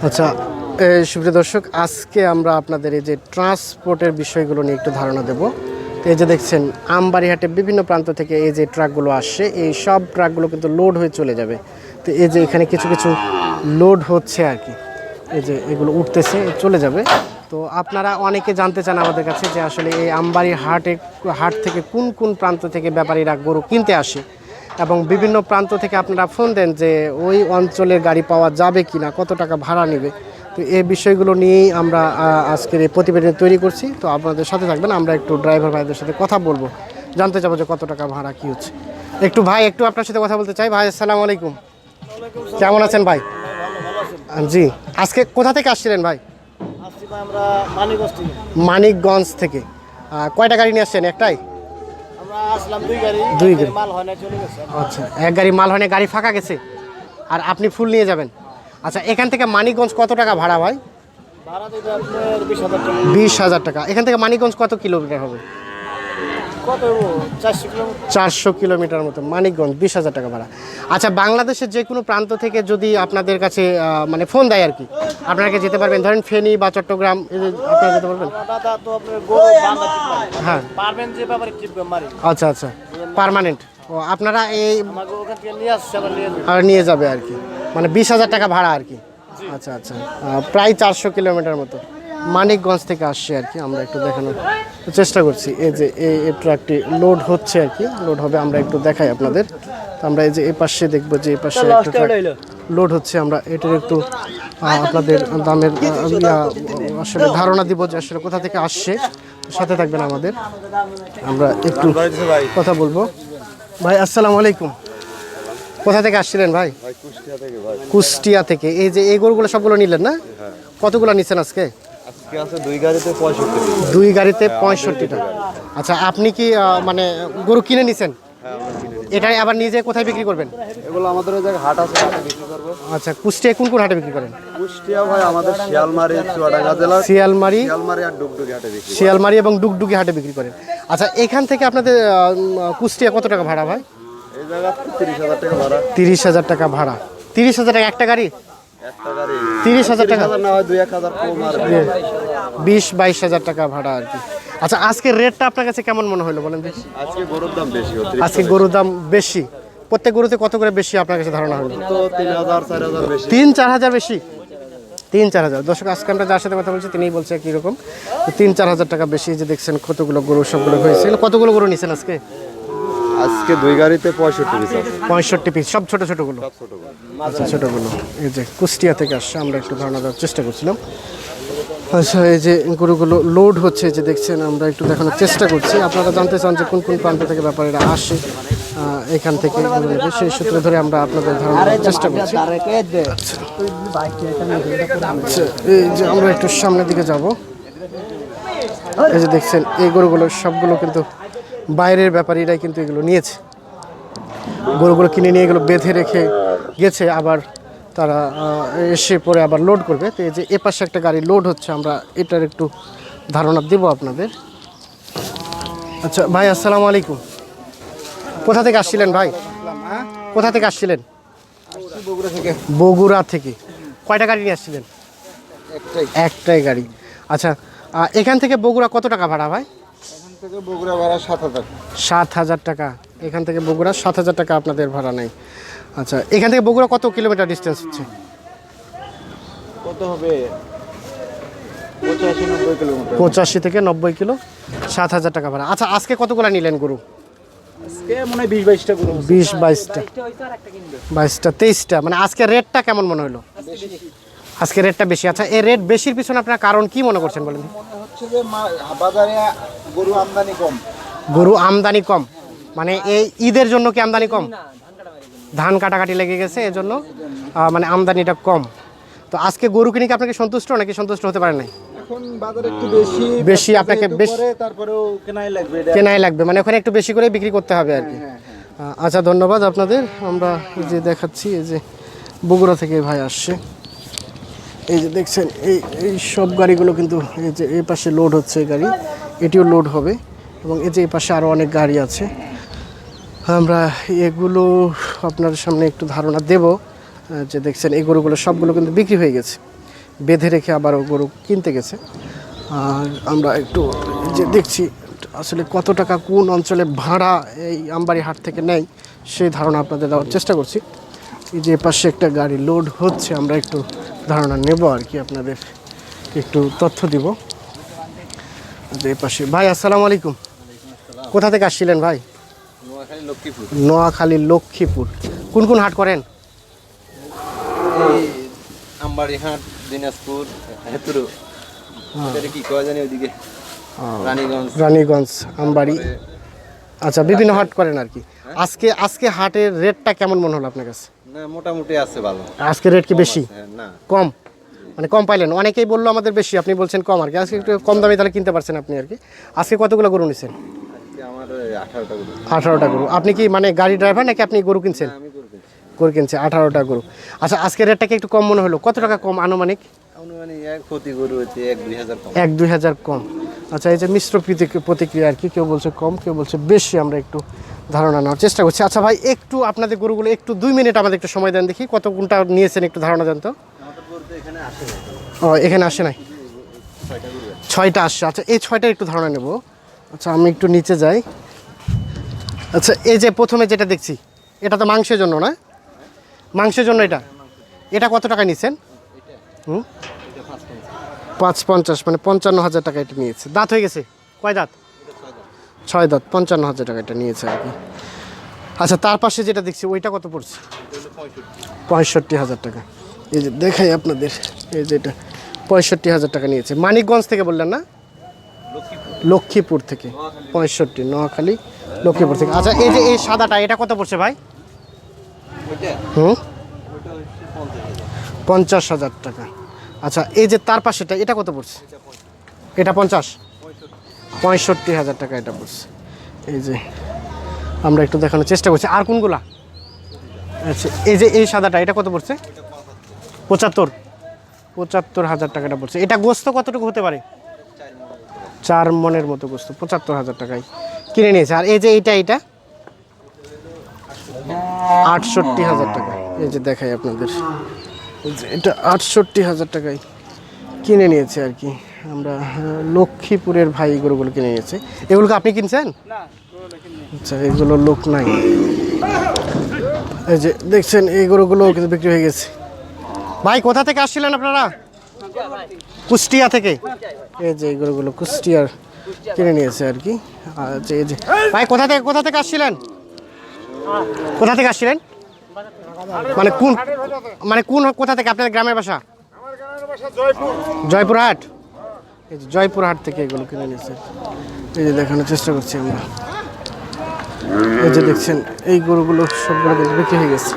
আচ্ছা, সুপ্রিয় দর্শক, আজকে আমরা আপনাদের এই যে ট্রান্সপোর্টের বিষয়গুলো নিয়ে একটু ধারণা দেব। এই যে দেখছেন আমবাড়িহাটে বিভিন্ন প্রান্ত থেকে এই যে ট্রাকগুলো আসছে, এই সব ট্রাকগুলো কিন্তু লোড হয়ে চলে যাবে। তো এই যে এখানে কিছু কিছু লোড হচ্ছে আর কি, এই যে এগুলো উঠতেছে চলে যাবে। তো আপনারা অনেকে জানতে চান আমাদের কাছে যে আসলে এই আমবাড়ির হাট থেকে কোন কোন প্রান্ত থেকে ব্যাপারীরা গরু কিনতে আসে, এবং বিভিন্ন প্রান্ত থেকে আপনারা ফোন দেন যে ওই অঞ্চলের গাড়ি পাওয়া যাবে কি না, কত টাকা ভাড়া নেবে। তো এই বিষয়গুলো নিয়েই আমরা আজকের এই প্রতিবেদন তৈরি করছি। তো আপনাদের সাথে থাকবেন, আমরা একটু ড্রাইভার ভাইদের সাথে কথা বলবো, জানতে চাবো যে কত টাকা ভাড়া কী হচ্ছে। একটু ভাই, একটু আপনার সাথে কথা বলতে চাই। ভাই আসসালামু আলাইকুম, কেমন আছেন ভাই? জি, আজকে কোথা থেকে আসছিলেন ভাই? মানিকগঞ্জ থেকে। কয়টা গাড়ি নিয়ে আসছেন? একটাই? দুই গাড়ি। আচ্ছা, এক গাড়ি মাল হয় না, গাড়ি ফাঁকা গেছে আর আপনি ফুল নিয়ে যাবেন। আচ্ছা, এখান থেকে মানিকগঞ্জ কত টাকা ভাড়া ভাই? 20,000 টাকা। এখান থেকে মানিকগঞ্জ কত কিলোমিটার হবে? 400 কিলোমিটার মতো। মানিকগঞ্জ 20,000 টাকা ভাড়া। আচ্ছা, বাংলাদেশের যে কোনো প্রান্ত থেকে যদি আপনাদের কাছে মানে ফোন দেয় আর কি, আপনারা যেতে পারবেন? ধরেন ফেনী বা চট্টগ্রাম, আপনারা যেতে পারবেন? হ্যাঁ, আচ্ছা আচ্ছা, পার্মানেন্ট। ও, আপনারা এই নিয়ে যাবে আর কি, মানে 20,000 টাকা ভাড়া আর কি। আচ্ছা আচ্ছা, প্রায় 400 কিলোমিটার মতো মানিকগঞ্জ থেকে আসছে আর কি। আমরা একটু দেখানোর চেষ্টা করছি। এই যে এই ট্রাকটি লোড হচ্ছে আর কি, লোড হবে, আমরা একটু দেখাই আপনাদের। তো আমরা এই যে এই পাশে দেখবো যে এই পাশে লোড হচ্ছে, আমরা এটার একটু আপনাদের দামের আসলে ধারণা দিব যে আসলে কোথা থেকে আসছে। সাথে থাকবেন আমাদের, আমরা একটু কথা বলবো। ভাই আসসালামু আলাইকুম, কোথা থেকে আসছিলেন ভাই? কুষ্টিয়া থেকে। এই যে এই গরুগুলো সবগুলো নিলেন না? কতগুলো নিচ্ছেন আজকে? দুই গাড়িতে 65টা। আচ্ছা, আপনি কি মানে গরু কিনে নিছেন? এটাই আবার নিজে কোথায় বিক্রি করবেন? এগুলো আমাদের ওই জায়গায় হাট আছে, হাটে বিক্রি করব। আচ্ছা, কুষ্টিয়ায় কোন কোন হাটে বিক্রি করেন? কুষ্টিয়া ভাই আমাদের শিয়ালমারি, চুয়াডাঙ্গা জেলা, শিয়ালমারি আর ডুগডুগি হাটে বিক্রি। শিয়ালমারি এবং ডুগডুগি হাটে বিক্রি করেন। আচ্ছা, এখান থেকে আপনাদের কুষ্টিয়া কত টাকা ভাড়া ভাই? এই জায়গা 30,000 টাকা ভাড়া। 30,000 টাকা ভাড়া। 30,000 টাকা একটা গাড়ি? একটা গাড়ি 30,000 টাকা না হয় 2-1,000 কম আর 20-22,000 টাকা ভাড়া আর কি। আচ্ছা, আজকের রেটটা আপনার কাছে কেমন মনে হলো বলেন দেখি? আজকে গরুর দাম বেশি হচ্ছে। আজকে গরুর দাম বেশি। প্রত্যেক গরুতে কত করে বেশি আপনার কাছে ধারণা হলো? তো 3,000-4,000 বেশি। 3-4 বেশি। 3-4 দর্শক, আজকে আমরা যার সাথে কথা বলছি তিনিই বলছে কীরকম 3-4 টাকা বেশি। যে দেখছেন কতগুলো গরু, সবগুলো হয়েছে। কতগুলো গরু নিছেন আজকে? আজকে দুই গাড়িতে 65 পিস আছে। 65 পিস, সব ছোট ছোটগুলো? আচ্ছা, ছোটগুলো। এই যে কুষ্টিয়া থেকে আসছে, আমরা একটু ধারণা দেওয়ার চেষ্টা করছিলাম। আচ্ছা, এই যে গরুগুলো লোড হচ্ছে, যে দেখছেন, আমরা একটু দেখানোর চেষ্টা করছি। আপনারা জানতে চান যে কোন কোন প্রান্ত থেকে ব্যাপারীরা আসে এখান থেকে, সেই সূত্রে ধরে আমরা আপনাদের ধারণা দেওয়ার চেষ্টা করছি। আচ্ছা, এই যে আমরা একটু সামনের দিকে যাব। এই যে দেখছেন এই গরুগুলো সবগুলো কিন্তু বাইরের ব্যাপারীরাই কিন্তু এগুলো নিয়েছে। গরুগুলো কিনে নিয়ে এগুলো বেঁধে রেখে গেছে, আবার তারা এসে পরে আবার লোড করবে। তো এই যে এ পাশে একটা গাড়ি লোড হচ্ছে, আমরা এটার একটু ধারণা দেব আপনাদের। আচ্ছা ভাই, আসসালামু আলাইকুম, কোথা থেকে আসছিলেন ভাই? কোথা থেকে আসছিলেন? বগুড়া থেকে। কয়টা গাড়ি নিয়ে আসছিলেন? একটাই গাড়ি। আচ্ছা, এখান থেকে বগুড়া কত টাকা ভাড়া ভাই? বগুড়া ভাড়া 7,000। 7,000 টাকা। এখান থেকে বগুড়া 7,000 টাকা আপনাদের ভাড়া নেই। আচ্ছা, এখান থেকে বগুড়া কত কিলোমিটার ডিস্টেন্স হচ্ছে? কত হবে? 85-90 কিলোমিটার। 85 থেকে 90 কিলো, 7,000 টাকা ভাড়া। আচ্ছা, আজকে কতগুলো নিলেন গরু? আজকে মনে হয় 20-22টা গরু। 20-22টা, 22টা, 23টা। মানে আজকে রেটটা কেমন মনে হলো? আজকে রেটটা বেশি। আচ্ছা, এই রেট বেশির পিছনে আপনার কারণ কি মনে করছেন বলেন? মনে হচ্ছে যে বাজারে গরু আমদানি কম। গরু আমদানি কম, মানে এই ঈদের জন্য কি আমদানি কম? ধান কাটাকাটি লেগে গেছে, এজন্য মানে আমদানিটা কম। তো আজকে গরু কিনে কি আপনাকে সন্তুষ্ট নাকি সন্তুষ্ট হতে পারেন নাই? এখন বাজারে একটু বেশি আপনাকে বেশি, তারপরেও কেনাই লাগবে, মানে ওখানে একটু বেশি করে বিক্রি করতে হবে আর কি। আচ্ছা, ধন্যবাদ আপনাদের। আমরা এই যে দেখাচ্ছি, এই যে বগুড়া থেকে ভাই আসছে। এই যে দেখছেন এই সব গাড়িগুলো কিন্তু এই যে এই পাশে লোড হচ্ছে, এই গাড়ি এটিও লোড হবে, এবং এই যে এই পাশে আরও অনেক গাড়ি আছে। আমরা এগুলো আপনার সামনে একটু ধারণা দেব। যে দেখছেন এই গরুগুলো সবগুলো কিন্তু বিক্রি হয়ে গেছে। বেঁধে রেখে আবারও গরু কিনতে গেছে। আর আমরা একটু যে দেখছি আসলে কত টাকা কোন অঞ্চলে ভাড়া এই আমবাড়ি হাট থেকে নেয় সেই ধারণা আপনাদের দেওয়ার চেষ্টা করছি। এই যে পাশে একটা গাড়ি লোড হচ্ছে, আমরা একটু ধারণা নেব আর কি, আপনাদের একটু তথ্য দিব। যে পাশে ভাই, আসসালামু আলাইকুম। কোথা থেকে আসছিলেন ভাই? নোয়াখালী লক্ষ্মীপুর। কোন কোন হাট করেন? আমবাড়ি হাট, দিনাজপুর, হেতুরু, কি কয় জানি ওইদিকে রানীগঞ্জ, আমবাড়ি। আচ্ছা, বিভিন্ন হাট করেন আর কি। আজকে হাটের রেটটা কেমন মনে হলো আপনার কাছে? না, মোটামুটি আছে ভালো। আজকে রেট কি বেশি? না, কম, মানে কম পাইলেন। অনেকেই বললো আমাদের বেশি, আপনি বলছেন কম আর কি। আজকে একটু কম দামে তাহলে কিনতে পারছেন আপনি আর কি। আজকে কতগুলো গরু নিছেন? আমার 18টা গরু। 18টা গরু। আপনি কি মানে গাড়ি ড্রাইভার নাকি আপনি গরু কিনছেন? আমি করব। গরু কিনছে 18টা গরু। আচ্ছা, আজকে রেটটা কি একটু কম মনে হলো? কত টাকা কম আনুমানিক? এক প্রতি গরু হচ্ছে 1-2 হাজার কম। 1-2 হাজার কম। আচ্ছা, এই যে মিশ্র প্রতিক্রিয়া আর কি, কেউ বলছে কম, কেউ বলছে বেশি। আমরা একটু ধারণা নেওয়ার চেষ্টা করছি। আচ্ছা ভাই, একটু আপনাদের গরুগুলো একটু 2 মিনিট আমাদের একটু সময় দেন, দেখি কত কোনটা নিয়েছেন, একটু ধারণা দেন তো। ও, এখানে আসে নাই, 6টা আসছে। আচ্ছা, এই 6টার একটু ধারণা নেব। আচ্ছা, আমি একটু নিচে যাই। আচ্ছা, এই যে প্রথমে যেটা দেখছি, এটা তো মাংসের জন্য না? মাংসের জন্য এটা কত টাকা নিয়েছেন? 550, মানে 55,000 টাকা এটা নিয়েছে। দাঁত হয়ে গেছে? কয় দাঁত? 6 দাঁত, 55,000 টাকা এটা নিয়েছে আর কি। আচ্ছা, তার পাশে যেটা দেখছি ওইটা কত পড়ছে? 65,000 টাকা। এই যে দেখাই আপনাদের, এই যে এটা 65,000 টাকা নিয়েছে। মানিকগঞ্জ থেকে বললেন না? লক্ষ্মীপুর থেকে। 65, নোয়াখালী লক্ষ্মীপুর থেকে। আচ্ছা, এই যে এই সাদাটা, এটা কত পড়ছে ভাই? 50,000 টাকা। আচ্ছা, এই যে তার পাশেটা, এটা কত পড়ছে? এটা 65,000 টাকা এটা পড়ছে। এই যে আমরা একটু দেখানোর চেষ্টা করছি। আর কোনগুলা? আচ্ছা, এই যে এই সাদাটা, এটা কত পড়ছে? 75,000 টাকাটা পড়ছে। এটা গোস্ত কতটুকু হতে পারে? 4 মনের মতো গোস্ত। 75,000 টাকায় কিনে নিয়েছে। আর এই যে এটা 68,000 টাকা। এই যে দেখাই আপনাদের, এটা 68,000 টাকায় কিনে নিয়েছে আর কি। আমরা লক্ষ্মীপুরের ভাই গরুগুলো কিনে নিয়েছে। এগুলোকে আপনি কিনছেন? আচ্ছা, এগুলো লোক নাই। এই যে দেখছেন, এই গরুগুলো কিন্তু বিক্রি হয়ে গেছে। ভাই, কোথা থেকে আসছিলেন আপনারা? কুষ্টিয়া থেকে। এই যে এই গরুগুলো কুষ্টিয়ার কিনে নিয়েছে আর কি। আচ্ছা, এই যে ভাই, কোথা থেকে আসছিলেন? কোথা থেকে আসছিলেন? মানে কোন কোথা থেকে আপনাদের গ্রামের বাসা? জয়পুরহাট। এই যে জয়পুরহাট থেকে এগুলো কিনে নিয়েছে। এই যে দেখানোর চেষ্টা করছি আমরা। এই যে দেখছেন, এই গরুগুলো সবগুলো কিন্তু বিক্রি হয়ে গেছে।